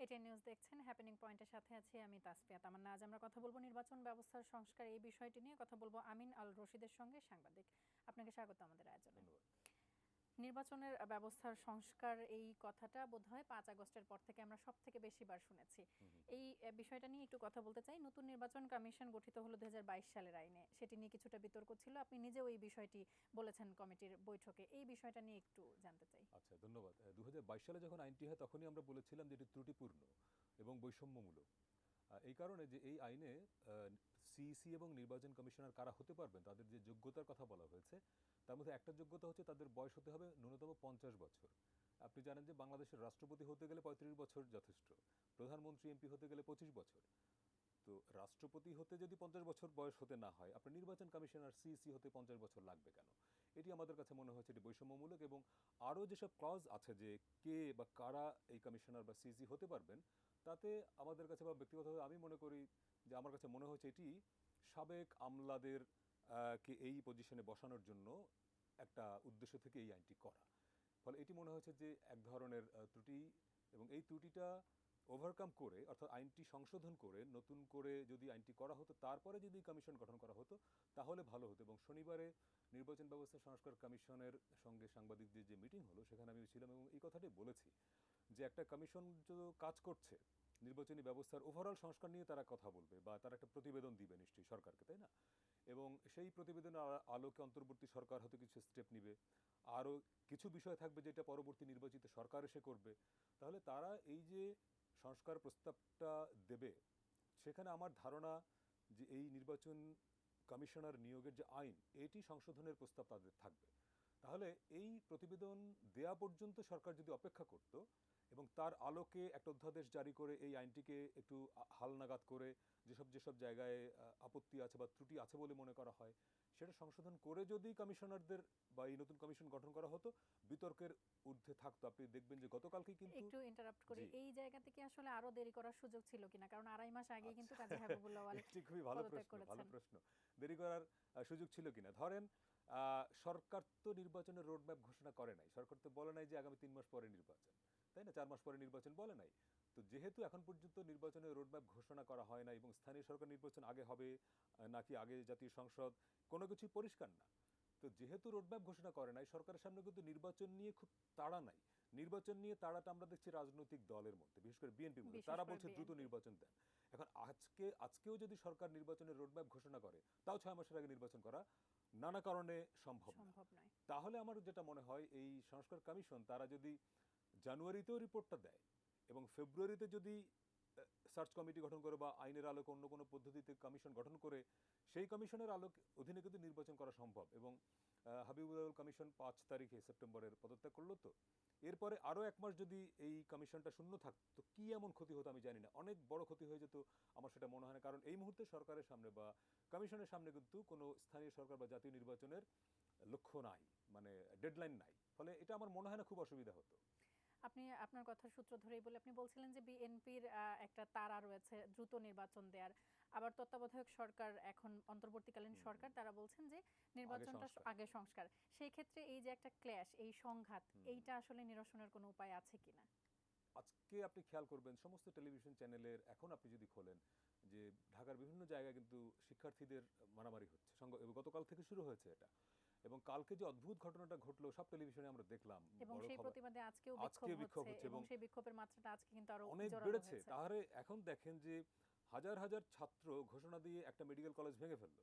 ATN news দেখছেন। Happening পয়েন্টের সাথে আছি আমি তাসফিয়া তামান্না। আজ আমরা কথা বলবো নির্বাচন ব্যবস্থার সংস্কার এই বিষয়টি নিয়ে। কথা বলবো আমিন আল রশিদের সঙ্গে, সাংবাদিক। আপনাকে স্বাগত আমাদের আয়োজনে। ধন্যবাদ। নির্বাচনের ব্যবস্থার সংস্কার এই কথাটা বোধহয় 5 আগস্টের পর থেকে আমরা সব থেকে বেশিবার শুনেছি। এই বিষয়টা নিয়ে একটু কথা বলতে চাই। নতুন নির্বাচন কমিশন গঠিত হলো 2022 সালের আইনে। সেটি নিয়ে কিছুটা বিতর্ক ছিল, আপনি নিজেও এই বিষয়টি বলেছেন কমিটির বৈঠকে। এই বিষয়টা নিয়ে একটু জানতে চাই। আচ্ছা, ধন্যবাদ। 2022 সালে যখন আইনটি হয় তখনই আমরা বলেছিলাম যে এটি ত্রুটিপূর্ণ এবং বৈষম্যমূলক। এই কারণে যে এই আইনে সিইসি এবং নির্বাচন কমিশনার কারা হতে পারবেন তাদের যে যোগ্যতার কথা বলা হয়েছে, তার মধ্যে একটা যোগ্যতা হচ্ছে তাদের বয়স হতে হবে ন্যূনতম 50 বছর। আপনি জানেন যে বাংলাদেশের রাষ্ট্রপতি হতে গেলে 35 বছর যথেষ্ট, প্রধানমন্ত্রী এমপি হতে গেলে 25 বছর। তো রাষ্ট্রপতি হতে যদি 50 বছর বয়স হতে না হয়, আপনার নির্বাচন কমিশনার সিইসি হতে 50 বছর লাগবে কেন? এটি আমাদের কাছে মনে হয়েছে এটি বৈষম্যমূলক। এবং আরও যেসব ক্লজ আছে যে কে বা কারা এই কমিশনার বা সিইসি হতে পারবেন, তাতে আমাদের কাছে বা ব্যক্তিগতভাবে আমি মনে করি যে আমার কাছে মনে হয়েছে এটি সাবেক আমলাদের কে এই পজিশনে বসানোর জন্য একটা উদ্দেশ্য থেকে এই আইনটি করা। ফলে এটি মনে হয়েছে যে এক ধরনের ত্রুটি, এবং এই ত্রুটিটা ওভারকাম করে, অর্থাৎ আইনটি সংশোধন করে নতুন করে যদি আইনটি করা হতো, তারপরে যদি কমিশন গঠন করা হতো তাহলে ভালো হতো। এবং শনিবারে নির্বাচন ব্যবস্থা সংস্কার কমিশনের সঙ্গে সাংবাদিকদের যে মিটিং হলো সেখানে আমি ছিলাম এবং এই কথাটি বলেছি যে একটা কমিশন যে কাজ করছে নির্বাচনী ব্যবস্থার ওভারঅল সংস্কার নিয়ে তারা কথা বলবে বা তারা একটা প্রতিবেদন দিবে নিশ্চয়ই সরকারকে, তাই না? এবং সেই প্রতিবেদনের আলোকে অন্তর্বর্তী সরকার হয়তো কিছু স্টেপ নিবে, আরও কিছু বিষয় থাকবে যেটা পরবর্তী নির্বাচিত সরকার এসে করবে। তাহলে তারা এই যে সংস্কার প্রস্তাবটা দেবে, সেখানে আমার ধারণা যে এই নির্বাচন কমিশনার নিয়োগের যে আইন, এটি সংশোধনের প্রস্তাব তাদের থাকবে। তাহলে এই প্রতিবেদন দেয়া পর্যন্ত সরকার যদি অপেক্ষা করত এবং তার আলোকে একটা অধ্যাদেশ জারি করে এই আইনটিকে একটু হালনাগাদ করে যেসব যেসব জায়গায় আপত্তি আছে বা ত্রুটি আছে বলে মনে করা হয় সেটা সংশোধন করে যদি কমিশনারদের বা এই নতুন কমিশন গঠন করা হতো, বিতর্কের ঊর্ধ্বে থাকতো। আপনি দেখবেন যে গতকালকে কিন্তু একটু ইন্টারাপ্ট করি, জি এই জায়গা থেকে আসলে আরো দেরি করার সুযোগ ছিল কিনা? কারণ 2.5 মাস আগেই কিন্তু আচ্ছা, কাজী হাবিবুল্লাহ ওয়াল এটি খুবই ভালো পদত্যাগ প্রশ্ন, ভালো করেছেন। প্রশ্ন। দেরি করার সুযোগ ছিল কিনা, ধরেন সরকার তো নির্বাচনের রোডম্যাপ ঘোষণা করে নাই। সরকার তো বলে নাই যে আগামী 3 মাস পরে নির্বাচন, তাই না? 4 মাস পরে নির্বাচন বলে নাই। তো যেহেতু এখন পর্যন্ত নির্বাচনের রোডম্যাপ ঘোষণা করা হয় না এবং স্থানীয় সরকার নির্বাচন আগে হবে নাকি আগে জাতীয় সংসদ, কোনো কিছুই পরিষ্কার না। তো যেহেতু রোডম্যাপ ঘোষণা করে নাই, সরকারের সামনে কিন্তু নির্বাচন নিয়ে খুব তাড়া নাই। নির্বাচন নিয়ে তাড়াটা আমরা দেখছি রাজনৈতিক দলের মধ্যে, বিশেষ করে বিএনপির মধ্যে। বিশেষ তারা করে বলছে দ্রুত বিএনপি। নির্বাচন দেন। এখন আজকেও যদি সরকার নির্বাচনের রোডম্যাপ ঘোষণা করে, তাও 6 মাসের আগে নির্বাচন করা নানা কারণে সম্ভব না। সম্ভব নয়। তাহলে আমার যেটা মনে হয় এই সংস্কার কমিশন তারা যদি জানুয়ারিতেও রিপোর্টটা দেয় এবং ফেব্রুয়ারিতে যদি সার্চ কমিটি গঠন করে বা আইনের আলোকে অন্য কোনো পদ্ধতিতে কমিশন গঠন করে, সেই কমিশনের অধীনে কিন্তু নির্বাচন করা সম্ভব। এবং হাবিবুল কমিশন 5 তারিখে সেপ্টেম্বরের পদত্যাগ করলো। তো এরপরে আরও 1 মাস যদি এই কমিশনটা শূন্য থাকতো, কি এমন ক্ষতি হতো আমি জানি না, অনেক বড় ক্ষতি হয়ে যেত আমার সেটা মনে হয় না। কারণ এই মুহূর্তে সরকারের সামনে বা কমিশনের সামনে কিন্তু কোনো স্থানীয় সরকার বা জাতীয় নির্বাচনের লক্ষ্য নাই, মানে ডেডলাইন নাই। ফলে এটা আমার মনে হয় না খুব অসুবিধা হতো। আপনি আপনার কথার সূত্র ধরেই বলে আপনি বলছিলেন যে বিএনপির একটা তাড়া রয়েছে দ্রুত নির্বাচন দেওয়ার। আবার তত্ত্বাবধায়ক সরকার, এখন অন্তর্বর্তীকালীন সরকার, তারা বলছেন যে আগে নির্বাচনটা সংস্কার। আগে সংস্কার। সেই ক্ষেত্রে এই যে একটা ক্ল্যাশ, এই সংঘাত, এইটা আসলে নিরসনের কোনো উপায় আছে কিনা? আজকে আপনি খেয়াল করবেন সমস্ত টেলিভিশন চ্যানেলের, এখন আপনি যদি খোলেন, যে ঢাকার বিভিন্ন জায়গায় কিন্তু শিক্ষার্থীদের মারামারি হচ্ছে, গতকাল থেকে শুরু হয়েছে এটা। এবং কালকে যে অদ্ভুত ঘটনাটা ঘটলো সব টেলিভিশনে আমরা দেখলাম, এবং বড় সেই খবর। প্রতিবাদে আজকেও আজকে বিক্ষোভ বিক্ষোভ হচ্ছে হচ্ছে এবং এবং সেই বিক্ষোভের মাত্রাটা আজকে কিন্তু আরো অনেক জোরালো বেড়েছে। হয়েছে। তাহলে এখন দেখেন যে হাজার হাজার ছাত্র ঘোষণা দিয়ে একটা মেডিকেল কলেজ ভেঙে ফেললো,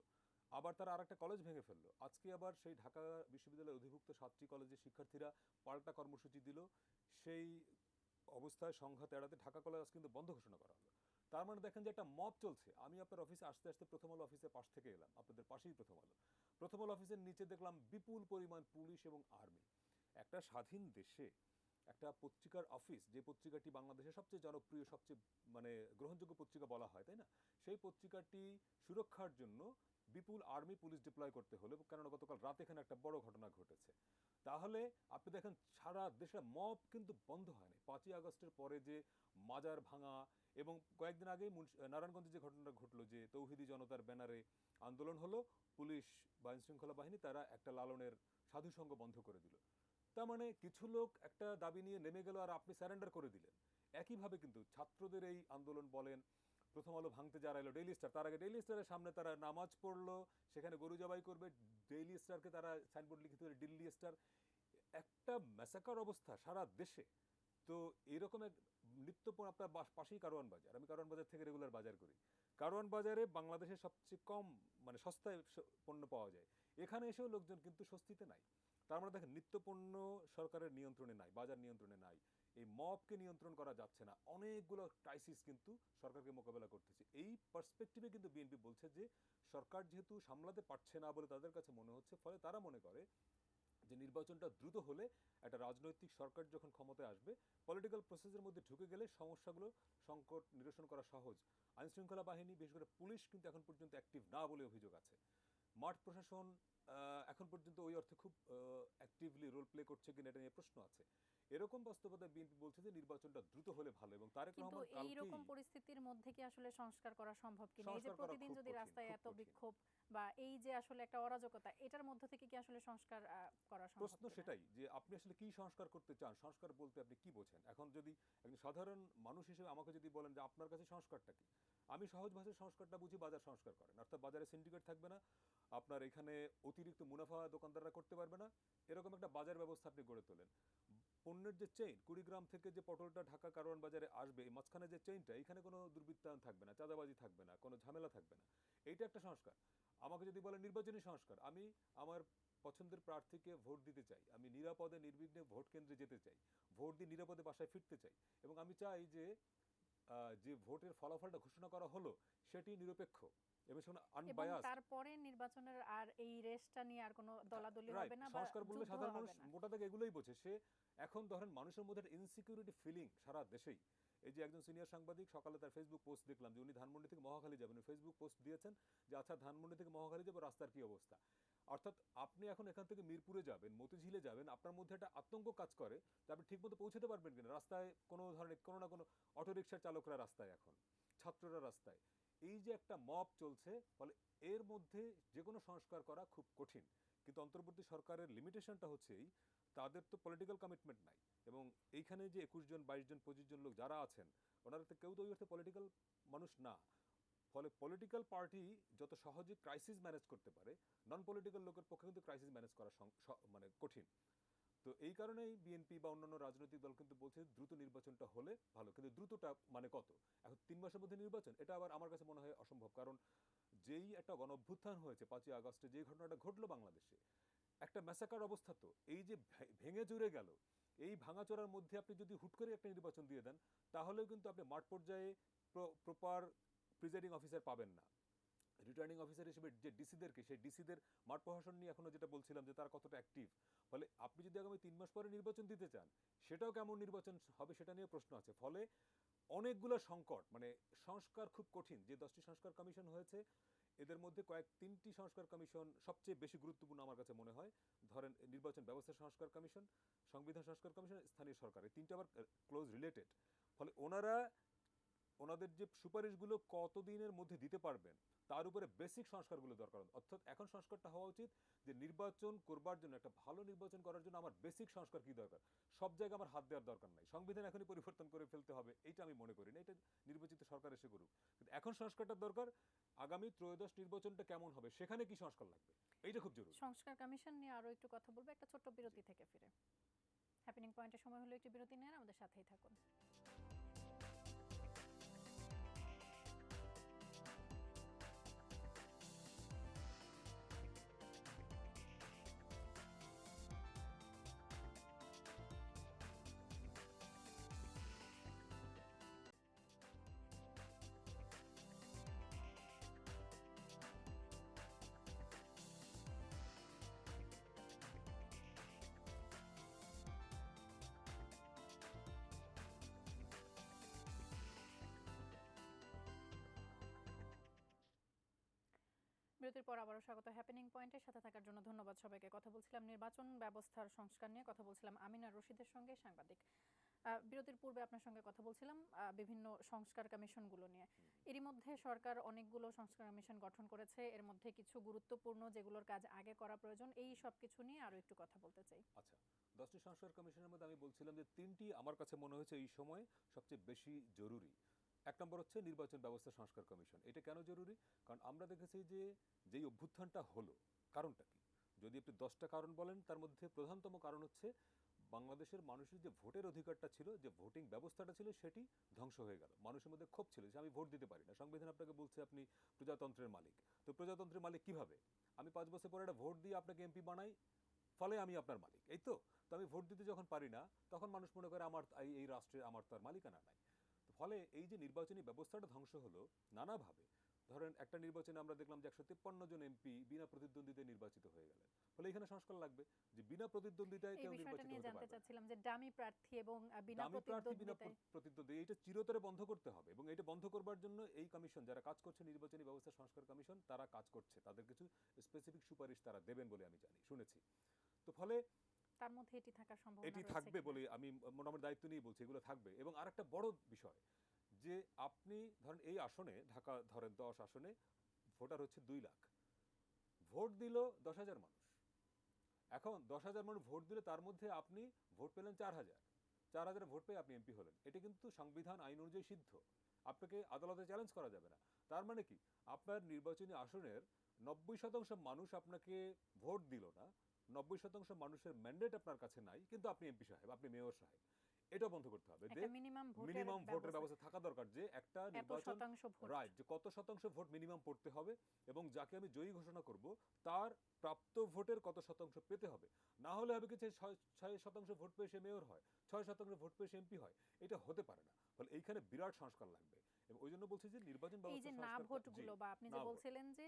আবার তারা আরেকটা কলেজ ভেঙে ফেললো। আজকে আবার সেই ঢাকা বিশ্ববিদ্যালয়ের অধিভুক্ত 7টি কলেজের শিক্ষার্থীরা পাল্টা কর্মসূচি দিল। সেই অবস্থায় সংঘাত এড়াতে ঢাকা কলেজ আজ কিন্তু বন্ধ ঘোষণা করা হলো। তার মানে দেখেন যে একটা মব চলছে। আমি আপনার অফিসে আসতে আসতে প্রথম আলো অফিসের পাশ থেকে এলাম, আপনাদের পাশেই প্রথম আলো। প্রথম আলো অফিসের নিচে দেখলাম বিপুল পরিমাণ পুলিশ এবং আর্মি। একটা স্বাধীন দেশে একটা পত্রিকার অফিস, যে পত্রিকাটি বাংলাদেশের সবচেয়ে জনপ্রিয়, সবচেয়ে মানে গ্রহণযোগ্য পত্রিকা বলা হয়, তাই না? সেই পত্রিকাটি সুরক্ষার জন্য বিপুল আর্মি পুলিশ ডিপ্লয় করতে হলো, কারণ গতকাল রাতে এখানে একটা বড় ঘটনা ঘটেছে। তাহলে আপনি দেখেন সারা দেশে মব কিন্তু বন্ধ হয়নি। 5ই আগস্টের পরে যে মাজার ভাঙা, এবং কয়েকদিন আগেই নারায়ণগঞ্জে যে ঘটনাটা ঘটলো, যে তৌহিদি জনতার ব্যানারে আন্দোলন হলো, পুলিশ বা আইনশৃঙ্খলা বাহিনী তারা একটা লালনের সাধুসঙ্গ বন্ধ করে দিল। তার মানে কিছু লোক একটা দাবি নিয়ে নেমে গেল আর আপনি স্যারেন্ডার করে দিলেন। একইভাবে কিন্তু ছাত্রদের এই আন্দোলন বলেন, প্রথম আলো ভাঙতে যারা এলো, ডেইলি স্টার, তার আগে ডেইলি স্টারের সামনে তারা নামাজ পড়লো, সেখানে গরু জবাই করবে, ডেইলি স্টারকে তারা সাইনবোর্ড লিখিত দিল্লি স্টার, একটা ম্যাসাকার অবস্থা সারা দেশে। তো এরকম এক আপনার পাশেই কারওয়ান বাজার, আমি কারওয়ান বাজার থেকে রেগুলার বাজার করি। কারওয়ান বাজারে বাংলাদেশের সবচেয়ে কম মানে সস্তায় পণ্য পাওয়া যায়, এখানে এসেও লোকজন কিন্তু স্বস্তিতে নাই। তার মানে দেখেন, নিত্যপণ্য সরকারের নিয়ন্ত্রণে নাই, বাজার নিয়ন্ত্রণে নাই, এই মবকে নিয়ন্ত্রণ করা যাচ্ছে না, অনেকগুলো ক্রাইসিস কিন্তু সরকারকে মোকাবেলা করতেছে। এই পার্সপেক্টিভে কিন্তু বিএনপি বলছে যে সরকার যেহেতু সামলাতে পারছে না বলে তাদের কাছে মনে হচ্ছে, ফলে তারা মনে করে যে নির্বাচনটা দ্রুত হলে একটা রাজনৈতিক সরকার যখন ক্ষমতায় আসবে, পলিটিক্যাল প্রসেসের মধ্যে ঢুকে গেলে সমস্যাগুলো সংকট নিরসন করা সহজ। আইনশৃঙ্খলা বাহিনী, বিশেষ করে পুলিশ কিন্তু এখন পর্যন্ত অ্যাক্টিভ না বলে অভিযোগ আছে। মাঠ প্রশাসন এখন পর্যন্ত ওই অর্থে খুব অ্যাক্টিভলি রোল প্লে করছে কিনা এটা নিয়ে প্রশ্ন আছে। এরকম বাস্তবতায় বিএনপি বলছে যে নির্বাচনটা দ্রুত হলে ভালো, এবং তারেক কিন্তু রহমান এই রকম কালকেই পরিস্থিতির মধ্যে কি আসলে সংস্কার করা সম্ভব কিনা? এই যে সংস্কার করা প্রতিদিন খুব যদি কঠিন, রাস্তায় খুব এত কঠিন। বিক্ষোভ বা এই যে আসলে একটা অরাজকতা, এটার মধ্য থেকে কি আসলে সংস্কার করা সম্ভব প্রশ্ন কিনা? সেটাই যে আপনি আসলে কি সংস্কার করতে চান, সংস্কার বলতে আপনি কি বোঝেন। এখন যদি একজন সাধারণ মানুষ হিসেবে আমাকে যদি বলেন যে আপনার কাছে সংস্কারটা কি, আমি সহজ ভাষায় সংস্কারটা বুঝি বাজার সংস্কার করেন, অর্থাৎ বাজারে সিন্ডিকেট থাকবে না, আপনার এখানে অতিরিক্ত মুনাফা দোকানদাররা করতে পারবে না, এরকম একটা বাজার ব্যবস্থা আপনি গড়ে তোলেন। পণ্যের যে চেইন, কুড়িগ্রাম থেকে যে পটলটা ঢাকা কারওয়ান বাজারে আসবে, এই মাঝখানে যে চেইনটা, এখানে কোনো দুর্বৃত্তায়ন থাকবে না, চাঁদাবাজি থাকবে না, কোনো ঝামেলা থাকবে না, এইটা একটা সংস্কার। আমাকে যদি বলেন নির্বাচনী সংস্কার, আমি আমার পছন্দের প্রার্থীকে ভোট দিতে চাই, আমি নিরাপদে নির্বিঘ্নে ভোট কেন্দ্রে যেতে চাই, ভোট দিয়ে নিরাপদে বাসায় ফিরতে চাই, এবং আমি চাই যে যে ভোটের ফলাফলটা ঘোষণা করা হলো সেটি নিরপেক্ষ এবং সেখানে এবং আনবায়াসড। তারপরে নির্বাচনের আর এই রেসটা নিয়ে আর কোনো দলাদলি রাইট, হবে না বা সংস্কার বললে যুদ্ধ সাধারণ মানুষ হবে না। মোটা থেকে এগুলোই বোঝে। সে এখন ধরেন মানুষের মধ্যে একটা ইনসিকিউরিটি ফিলিং সারা দেশেই। এই যে একজন সিনিয়র সাংবাদিক সকালে তার ফেসবুক পোস্ট দেখলাম যে উনি ধানমন্ডি থেকে মহাখালী যাবেন, ফেসবুক পোস্ট দিয়েছেন যে আচ্ছা ধানমন্ডি থেকে মহাখালী যাবো, রাস্তার কি অবস্থা। অর্থাৎ আপনি এখন এখান থেকে মিরপুরে যাবেন, মতিঝিলে যাবেন, আপনার মধ্যে একটা আতঙ্ক কাজ করে যে আপনি ঠিকমতো পৌঁছতে পারবেন কিনা, রাস্তায় কোনো ধরনের কোনো না কোনো অটোরিকশার চালকরা রাস্তায়, এখন ছাত্ররা রাস্তায়, এই যে একটা মব চলছে, ফলে এর মধ্যে যে কোনো সংস্কার করা খুব কঠিন। কিন্তু অন্তর্বর্তী সরকারের লিমিটেশনটা হচ্ছে এই, তাদের তো পলিটিক্যাল কমিটমেন্ট নাই, এবং এইখানে যে 21 জন 22 জন 25 জন লোক যারা আছেন, ওনারা তো কেউ তো ওই অর্থে পলিটিক্যাল মানুষ না। ফলে পলিটিক্যাল পার্টি যত সহজে ক্রাইসিস ম্যানেজ করতে পারে, নন পলিটিক্যাল লোকের পক্ষে কিন্তু ক্রাইসিস ম্যানেজ করা মানে কঠিন। তো এই কারণেই বিএনপি বা অন্যান্য রাজনৈতিক দল কিন্তু বলছে দ্রুত নির্বাচনটা হলে ভালো, কিন্তু দ্রুতটা মানে কত, এখন 3 মাসের মধ্যে নির্বাচন, এটা আবার আমার কাছে মনে হয় অসম্ভব। কারণ যেই একটা গণ অভ্যুত্থান হয়েছে 5ই আগস্টে, যে ঘটনাটা ঘটলো বাংলাদেশে, একটা ম্যাসাকার অবস্থা, তো এই যে ভেঙে চুরে গেল, এই ভাঙাচোরার মধ্যে আপনি যদি হুট করে একটা নির্বাচন দিয়ে দেন, তাহলেও কিন্তু আপনি মাঠ পর্যায়ে প্রপার প্রিজাইডিং অফিসার পাবেন না। রিটার্নিং অফিসার হিসেবে যে ডিসিদেরকে, সেই ডিসিদের মাঠ প্রশাসন নিয়ে এখনো যেটা বলছিলাম যে তারা কতটা অ্যাক্টিভ, ফলে আপনি যদি আগামী 3 মাস পরে নির্বাচন দিতে চান, সেটাও কেমন নির্বাচন হবে সেটা নিয়ে প্রশ্ন আছে। ফলে অনেকগুলো সংকট, মানে সংস্কার খুব কঠিন। যে 10টি সংস্কার কমিশন হয়েছে, এদের মধ্যে 3টি সংস্কার কমিশন সবচেয়ে বেশি গুরুত্বপূর্ণ আমার কাছে মনে হয়। ধরেন নির্বাচন ব্যবস্থা সংস্কার কমিশন, সংবিধান সংস্কার কমিশন, স্থানীয় সরকার, এই 3টা আবার ক্লোজ রিলেটেড। ফলে ওনাদের যে সুপারিশগুলো কতদিনের মধ্যে দিতে পারবেন, তার উপরে বেসিক সংস্কারগুলো দরকার। অর্থাৎ এখন সংস্কারটা হওয়া উচিত যে নির্বাচন করবার জন্য, একটা ভালো নির্বাচন করার জন্য আমার বেসিক সংস্কার কি দরকার, সব জায়গায় আমার হাত দেওয়ার দরকার নাই, সংবিধান এখনই পরিবর্তন করে ফেলতে হবে, এইটা আমি মনে করি না, এটা নির্বাচিত সরকার এসে করুক। কিন্তু এখন সংস্কারটা দরকার, আগামী ত্রয়োদশ নির্বাচনটা কেমন হবে, সেখানে কি সংস্কার লাগবে, এইটা খুব জরুরি। সংস্কার কমিশন নিয়ে আরো একটু কথা বলবো একটা ছোট্ট বিরতি থেকে ফিরে। হ্যাপেনিং পয়েন্টের সময় হলো একটু বিরতি নেন, আমাদের সাথেই থাকুন। বিরতির পর আবারও স্বাগত হ্যাপেনিং পয়েন্টের সাথে থাকার জন্য ধন্যবাদ সবাইকে। কথা বলছিলাম নির্বাচন ব্যবস্থার সংস্কার নিয়ে, কথা বলছিলাম আমিনা রশিদের সঙ্গে, সাংবাদিক। বিরতির পূর্বে আপনার সঙ্গে কথা বলছিলাম বিভিন্ন সংস্কার কমিশনগুলো নিয়ে। এরই মধ্যে সরকার অনেকগুলো সংস্কার কমিশন গঠন করেছে। এর মধ্যে কিছু গুরুত্বপূর্ণ যেগুলোর কাজ আগে করা প্রয়োজন, এই সবকিছু নিয়ে আরো একটু কথা বলতে চাই। আচ্ছা, 10টি সংস্কার কমিশনের মধ্যে আমি বলছিলাম যে 3টি আমার কাছে মনে হয়েছে এই সময়ে সবচেয়ে বেশি জরুরি। এক নম্বর হচ্ছে নির্বাচন ব্যবস্থা সংস্কার কমিশন। এটা কেন জরুরি? কারণ আমরা দেখেছি যে যেই অভ্যুত্থানটা হলো, কারণটা কি? যদি আপনি 10টা কারণ বলেন, তার মধ্যে প্রধানতম কারণ হচ্ছে বাংলাদেশের মানুষের যে ভোটের অধিকারটা ছিল, যে ভোটিং ব্যবস্থাটা ছিল, সেটি ধ্বংস হয়ে গেল। মানুষের মধ্যে ক্ষোভ ছিল যে আমি ভোট দিতে পারি না। সংবিধান আপনাকে বলছে আপনি প্রজাতন্ত্রের মালিক। তো প্রজাতন্ত্রের মালিক কিভাবে? আমি 5 বছর পরে একটা ভোট দিয়ে আপনাকে এমপি বানাই, ফলে আমি আপনার মালিক, এই তো। তো আমি ভোট দিতে যখন পারি না, তখন মানুষ মনে করে আমার এই রাষ্ট্রে আমার তো আর মালিকানা নাই। তো ফলে এই যে নির্বাচনী ব্যবস্থাটা ধ্বংস হলো নানাভাবে। ধরেন একটা নির্বাচনে আমরা দেখলাম যে 153 জন এমপি বিনা প্রতিদ্বন্দ্বিতায় নির্বাচিত হয়ে গেলেন। ফলে এখানে সংস্কার লাগবে যে বিনা প্রতিদ্বন্দ্বিতায় এই কেউ বিষয়টা নির্বাচিত নিয়ে হতে জানতে পারবে না। চাচ্ছিলাম যে ডামি প্রার্থী এবং বিনা দামি প্রার্থী বিনা প্রতিদ্বন্দ্বিতায়। প্রতিদ্বন্দ্বী, এটা চিরতরে বন্ধ করতে হবে। এবং এটা বন্ধ করবার জন্য এই কমিশন যারা কাজ করছে, নির্বাচনী ব্যবস্থা সংস্কার কমিশন, তারা কাজ করছে। তাদের কিছু স্পেসিফিক সুপারিশ তারা দেবেন বলে আমি জানি, শুনেছি। তো ফলে তার মধ্যে এটি থাকার সম্ভাবনা এটি রয়েছে থাকবে কিনা? বলে আমি মোটামুটি দায়িত্ব নিয়ে বলছি, এগুলো থাকবে। এবং আরেকটা বড় বিষয় যে আপনি ধরেন এই আসনে, ঢাকা ধরেন 10 আসনে ভোটার হচ্ছে 2 লাখ, ভোট দিল 10,000 মানুষ। এখন 10,000 মানুষ ভোট দিলে তার মধ্যে আপনি ভোট পেলেন 4,000, 4,000 ভোট পেয়ে আপনি এমপি হলেন। এটা কিন্তু সংবিধান আইন অনুযায়ী সিদ্ধ, আপনাকে আদালতে চ্যালেঞ্জ করা যাবে না। তার মানে কি, আপনার নির্বাচনী আসনের 90% মানুষ আপনাকে ভোট দিল না, 90% মানুষের ম্যান্ডেট আপনার কাছে নাই, কিন্তু আপনি এমপি সাহেব, আপনি মেয়র সাহেব। এটা বন্ধ করতে হবে। একটা মিনিমাম মিনিমাম ভোটের ব্যবস্থা, ব্যবস্থা থাকা দরকার, যে একটা এত নির্বাচন, শতাংশ ভোট। রাইট, যে কত শতাংশ ভোট মিনিমাম পড়তে হবে এবং যাকে আমি জয়ী ঘোষণা করব তার প্রাপ্ত ভোটের কত শতাংশ পেতে হবে। না হলে হবে কি, 6% ভোট পেয়ে সে মেয়র হয়, 6% ভোট পেয়ে সে এমপি হয়। এটা হতে পারে না। ফলে এইখানে বিরাট সংস্কার লাগবে। এবং ওই জন্য বলছি যে নির্বাচন এই ব্যবস্থা যে না সংস্কার। ভোটগুলো, বা আপনি যে না ভোট, বলছিলেন যে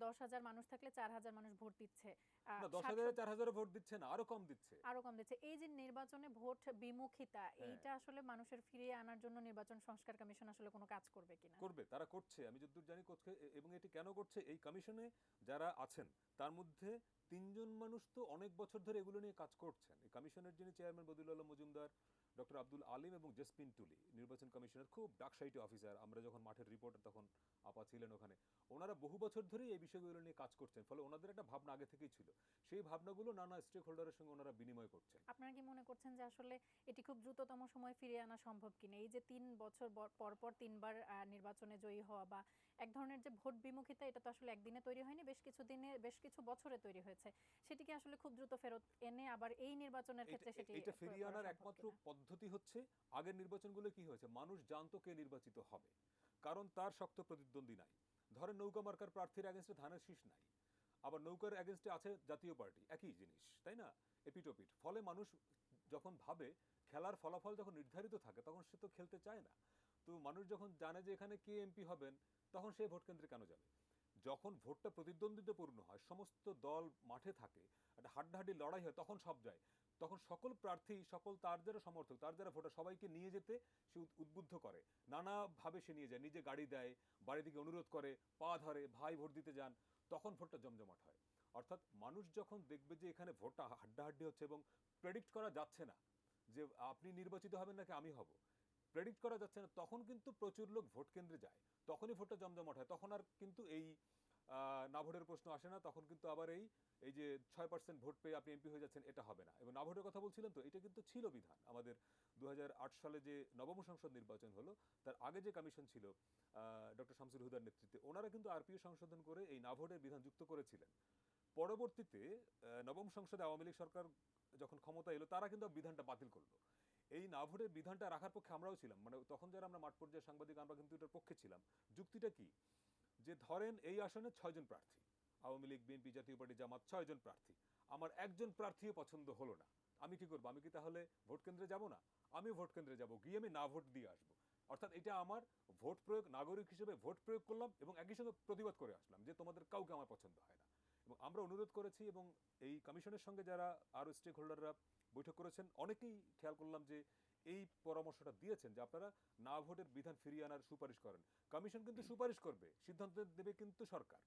10,000 মানুষ থাকলে 4,000 মানুষ ভোট দিচ্ছে, না 10,000 4,000 ভোট দিচ্ছে না, আরো কম দিচ্ছে। আরো কম দিচ্ছে, এই যে নির্বাচনে ভোট বিমুখিতা, হ্যাঁ, এইটা আসলে মানুষের ফিরিয়ে আনার জন্য নির্বাচন সংস্কার কমিশন আসলে কোনো কাজ করবে কিনা? করবে, তারা করছে, আমি যতদূর জানি করছে। এবং এটি কেন করছে, এই কমিশনে যারা আছেন তার মধ্যে 3জন মানুষ তো অনেক বছর ধরে এগুলো নিয়ে কাজ করছেন। এই কমিশনের যিনি চেয়ারম্যান, বদিউল আলম মজুমদার, ডক্টর আব্দুল আলিম এবং জেসপিন টুলি, নির্বাচন কমিশনের খুব ডাকসাইটি অফিসার। আমরা যখন মাঠের রিপোর্টার তখন আপা ছিলেন ওখানে। ওনারা বহু বছর ধরেই এই বিষয়গুলো নিয়ে কাজ করছেন। ফলে ওনাদের একটা ভাবনা আগে থেকেই ছিল, সেই ভাবনাগুলো নানা স্টেক হোল্ডারের সঙ্গে ওনারা বিনিময় করছেন। আপনারা কি মনে করছেন যে আসলে এটি খুব দ্রুততম সময়ে ফিরিয়ে আনা সম্ভব কিনা? এই যে 3 বছর পর পর 3বার নির্বাচনে জয়ী হওয়া, বা এক ধরনের যে ভোট বিমুখিতা, এটা তো আসলে একদিনে তৈরি হয়নি, বেশ কিছু দিনে, বেশ কিছু বছরে তৈরি হয়েছে। সেটি কি আসলে খুব দ্রুত ফেরত এনে আবার এই নির্বাচনের ক্ষেত্রে সেটি এটা প্রয়োগ ফিরিয়ে করা আনার সম্ভব একমাত্র কিনা? পদ্ধতি হচ্ছে, আগের নির্বাচনগুলো কি হয়েছে, মানুষ জানতো কে নির্বাচিত হবে, কারণ তার শক্ত প্রতিদ্বন্দ্বী নাই। ধরেন নৌকা মার্কার প্রার্থীর এগেনস্টে ধানের শীষ নাই, আবার নৌকার এগেনস্টে আছে জাতীয় পার্টি, একই জিনিস, তাই না? এপিটোপিট। ফলে মানুষ যখন ভাবে, খেলার ফলাফল যখন নির্ধারিত থাকে, তখন সে তো খেলতে চায় না। তো মানুষ যখন জানে যে এখানে কে এমপি হবেন, তখন সে ভোট কেন্দ্রে কেন যাবে? যখন ভোটটা প্রতিদ্বন্দ্বিতাপূর্ণ হয়, সমস্ত দল মাঠে থাকে, একটা হাড্ডাহাড্ডি লড়াই হয়, তখন সব যায়। তখন সকল প্রার্থী, সকল তার যারা সমর্থক, তার যারা ভোটার, সবাইকে নিয়ে যেতে সে উদ্বুদ্ধ করে। নানাভাবে সে নিয়ে যায়, নিজে গাড়ি দেয়, বাড়ি থেকে অনুরোধ করে, পা ধরে, ভাই ভোট দিতে যান। তখন ভোটটা জমজমাট হয়। অর্থাৎ মানুষ যখন দেখবে যে এখানে ভোটটা হাড্ডাহাড্ডি হচ্ছে এবং প্রেডিক্ট করা যাচ্ছে না যে আপনি নির্বাচিত হবেন নাকি আমি হব, প্রেডিক্ট করা যাচ্ছে না, তখন কিন্তু প্রচুর লোক ভোট কেন্দ্রে যায়, তখনই ভোটটা জমজমাট হয়। তখন আর কিন্তু এই না ভোটের প্রশ্ন আসে না। তখন কিন্তু আবার এই এই যে 6% ভোট পেয়ে আপনি এমপি হয়ে যাচ্ছেন, এটা হবে না। এবং না ভোটের কথা বলছিলেন, তো এটা কিন্তু ছিল বিধান আমাদের 2008 সালে যে নবম সংসদ নির্বাচন হলো, তার আগে যে কমিশন ছিল ডক্টর শামসুল হুদার নেতৃত্বে, ওনারা কিন্তু আরপিও সংশোধন করে এই না ভোটের বিধান যুক্ত করেছিলেন। পরবর্তীতে নবম সংসদে আওয়ামী লীগ সরকার যখন ক্ষমতা এলো, তারা কিন্তু বিধানটা বাতিল করলো। এই না ভোটের বিধানটা রাখার পক্ষে আমরাও ছিলাম, মানে তখন যারা আমরা মাঠ পর্যায়ে সাংবাদিক, আমরা কিন্তু এটার পক্ষে ছিলাম। যুক্তিটা কি, যে ধরেন এই আসনে 6জন প্রার্থী, আওয়ামী লীগ, বিএনপি, জাতীয় পার্টি, জামাত, 6জন প্রার্থী। আমার একজন প্রার্থীও পছন্দ হলো না, আমি কি করবো? আমি কি তাহলে ভোট কেন্দ্রে যাব না? আমি ভোট কেন্দ্রে যাব, গিয়ে আমি না ভোট দিয়ে আসবো। অর্থাৎ এটা আমার ভোট প্রয়োগ, নাগরিক হিসেবে ভোট প্রয়োগ করলাম এবং একই সঙ্গে প্রতিবাদ করে আসলাম যে তোমাদের কাউকে আমার পছন্দ হয় না। এবং আমরা অনুরোধ করেছি, এবং এই কমিশনের সঙ্গে যারা আরো স্টেক হোল্ডাররা বৈঠক করেছেন, অনেকেই খেয়াল করলাম যে এই পরামর্শটা দিয়েছেন যে আপনারা না ভোটের বিধান ফিরিয়ে আনার সুপারিশ করেন। কমিশন কিন্তু সুপারিশ করবে, সিদ্ধান্ত দেবে কিন্তু সরকার।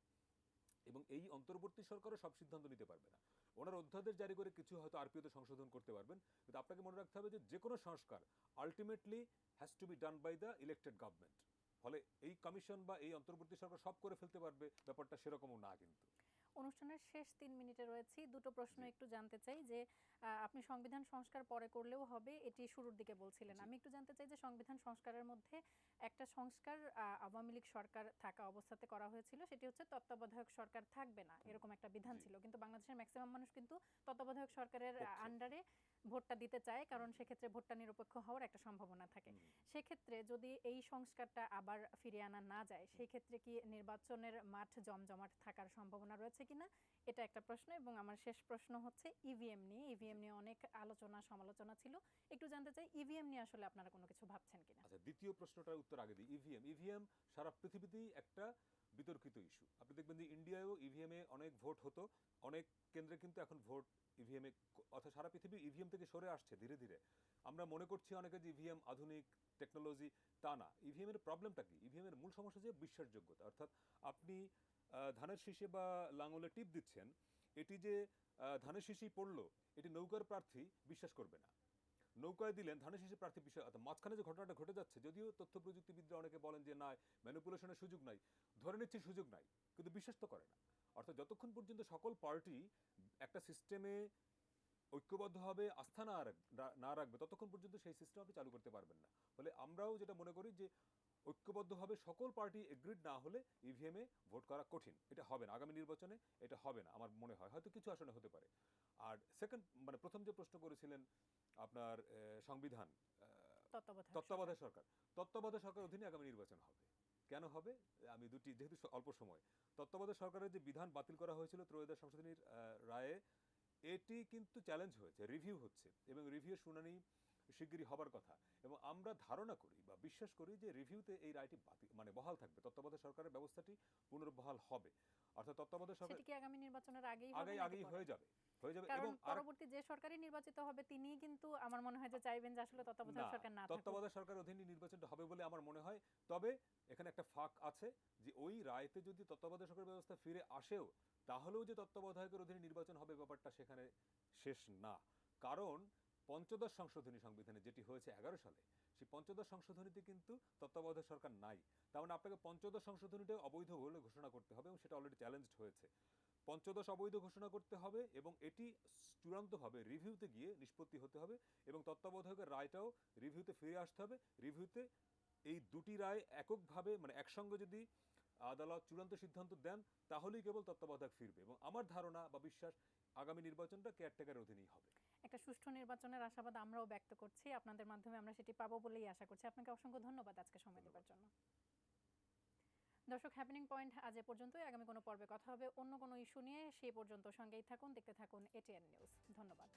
এবং এই অন্তর্বর্তী সরকারও সব সিদ্ধান্ত নিতে পারবে না। ওনারা অধ্যাদেশ জারি করে কিছু হয়তো আরপিওতে সংশোধন করতে পারবেন, কিন্তু আপনাকে মনে রাখতে হবে যে কোনো সংস্কার ultimately has to be done by the elected government. ফলে এই কমিশন বা এই অন্তর্বর্তী সরকার সব করে ফেলতে পারবে, ব্যাপারটা সেরকমও না। কিন্তু অনুষ্ঠানের শেষ 3 মিনিটে রয়েছি, দুটো প্রশ্ন একটু জানতে চাই যে আপনি সংবিধান সংস্কার পরে করলেও হবে এটি শুরুর দিকে বলছিলেন। আমি একটু জানতে চাই যে সংবিধান সংস্কারের মধ্যে একটা সংস্কার আওয়ামী লীগ সরকার থাকা অবস্থাতে করা হয়েছিল, সেটি হচ্ছে তত্ত্বাবধায়ক সরকার থাকবে না এরকম একটা বিধান ছিল, কিন্তু বাংলাদেশের ম্যাক্সিমাম মানুষ কিন্তু তত্ত্বাবধায়ক সরকারের আন্ডারে ভোটটা দিতে চায়, কারণ সেক্ষেত্রে ভোটটা নিরপেক্ষ হওয়ার একটা সম্ভাবনা থাকে। সেক্ষেত্রে যদি এই সংস্কারটা আবার ফিরিয়ে আনা না যায়, সেই ক্ষেত্রে কি নির্বাচনের মাঠ জমজমাট থাকার সম্ভাবনা রয়েছে কিনা, এটা একটা প্রশ্ন। এবং আমার শেষ প্রশ্ন হচ্ছে ইভিএম নিয়ে। ইভিএম নিয়ে অনেক আলোচনা সমালোচনা ছিল, একটু জানতে চাই ইভিএম নিয়ে আসলে আপনারা কোনো কিছু ভাবছেন কিনা। আচ্ছা, দ্বিতীয় প্রশ্নটার উত্তর আগে দিই। ইভিএম সারা পৃথিবীতেই একটা বিতর্কিত ইস্যু। আপনি দেখবেন যে ইন্ডিয়ায়ও ইভিএমে অনেক ভোট হতো, অনেক কেন্দ্রে কিন্তু এখন ভোট ইভিএমে, অর্থাৎ সারা পৃথিবী ইভিএম থেকে সরে আসছে ধীরে ধীরে। আমরা মনে করছি অনেকে যে ইভিএম আধুনিক টেকনোলজি, তা না। ইভিএম এর প্রবলেমটা কি? ইভিএম এর মূল সমস্যা যে বিশ্বাসযোগ্যতা, অর্থাৎ আপনি ধানের শীষে বা লাঙলে টিপ দিচ্ছেন, এটি যে ধানের শীষেই পড়লো এটি নৌকার প্রার্থী বিশ্বাস করবে না। নৌকায় দিলেন ধানের শীষের প্রার্থী বিষয়, মাঝখানে যে ঘটনাটা ঘটে যাচ্ছে, যদিও তথ্য প্রযুক্তিবিদরা অনেকে বলেন যে না, ম্যানিপুলেশনের সুযোগ নাই, ধরে নিচ্ছে সুযোগ নাই, কিন্তু বিশ্বাস তো করে না। অর্থাৎ যতক্ষণ পর্যন্ত সকল পার্টি একটা সিস্টেমে ঐক্যবদ্ধভাবে আস্থা না রাখবে, ততক্ষণ পর্যন্ত সেই সিস্টেম আপনি চালু করতে পারবেন না। ফলে আমরাও যেটা মনে করি যে ঐক্যবদ্ধভাবে সকল পার্টি এগ্রিড না হলে ইভিএমে ভোট করা কঠিন। এটা হবে না, আগামী নির্বাচনে এটা হবে না আমার মনে হয়, হয়তো কিছু আসনে হতে পারে। আর সেকেন্ড, মানে প্রথম যে প্রশ্ন করেছিলেন আপনার সংবিধান, তত্ত্বাবধায়ক সরকার, তত্ত্বাবধায়ক সরকার অধীনে আগামী নির্বাচন হবে। কেন হবে? আমি দুটি, যেহেতু অল্প সময়, তত্ত্বাবধায়ক সরকারের যে বিধান বাতিল করা হয়েছিল ত্রয়োদশ সংশোধনীর রায়ে, এটি কিন্তু চ্যালেঞ্জ হয়েছে, রিভিউ হচ্ছে, এবং রিভিউর শুনানি শিগগিরই হবার কথা। এবং আমরা ধারণা করি বা বিশ্বাস করি যে রিভিউতে এই রায়টি মানে বহাল থাকবে, তত্ত্বাবধায়ক সরকারের ব্যবস্থাটি পুনর্বহাল হবে। অর্থাৎ তত্ত্বাবধায়ক সরকার সেটি কি আগামী নির্বাচনের আগেই হয়ে যাবে। কারণ পরবর্তী যে সরকারই নির্বাচিত হবে তিনি কিন্তু আমার মনে হয় যে চাইবেন যে আসলে তত্ত্বাবধায়ক সরকার না থাকুক। তত্ত্বাবধায়ক সরকার অধীনে নির্বাচনটা হবে বলে আমার মনে হয়। তবে এখানে একটা ফাঁক আছে যে ওই রায়তে যদি তত্ত্বাবধায়ক সরকার ব্যবস্থা ফিরে আসেও, তাহলেও যে তত্ত্বাবধায়কের অধীনে নির্বাচন হবে ব্যাপারটা সেখানে শেষ না। কারণ পঞ্চদশ সংশোধনী সংবিধানে যেটি হয়েছে 11 সালে, সেই পঞ্চদশ সংশোধনীতে কিন্তু তত্ত্বাবধায়ক সরকার নাই। তার মানে আপনাকে পঞ্চদশ সংশোধনীটা অবৈধ বলে ঘোষণা করতে হবে, এবং সেটা অলরেডি চ্যালেঞ্জড হয়েছে। পঞ্চদশ অবৈধ ঘোষণা করতে হবে, এবং এটি চূড়ান্তভাবে রিভিউতে গিয়ে নিষ্পত্তি হতে হবে, এবং তত্ত্বাবধায়কের রায়টাও রিভিউতে ফিরে আসতে হবে। রিভিউতে এই দুটি রায় এককভাবে, মানে একসঙ্গে যদি আদালত চূড়ান্ত সিদ্ধান্ত দেন, তাহলেই কেবল তত্ত্বাবধায়ক ফিরবে। এবং আমার ধারণা বা বিশ্বাস, আগামী নির্বাচনটা কেয়ারটেকারের অধীনেই হবে। একটা সুষ্ঠু নির্বাচনের আশাবাদ আমরাও ব্যক্ত করছি, আপনাদের মাধ্যমে আমরা সেটি পাবো বলেই আশা করছি। আপনাকে অসংখ্য ধন্যবাদ আজকে সময় দেওয়ার জন্য। দর্শক, হ্যাপেনিং পয়েন্ট আজ এ পর্যন্তই। আগামী কোনো পর্বে কথা হবে অন্য কোনো ইস্যু নিয়ে। সেই পর্যন্ত সঙ্গেই থাকুন, দেখতে থাকুন এটিএন নিউজ। ধন্যবাদ।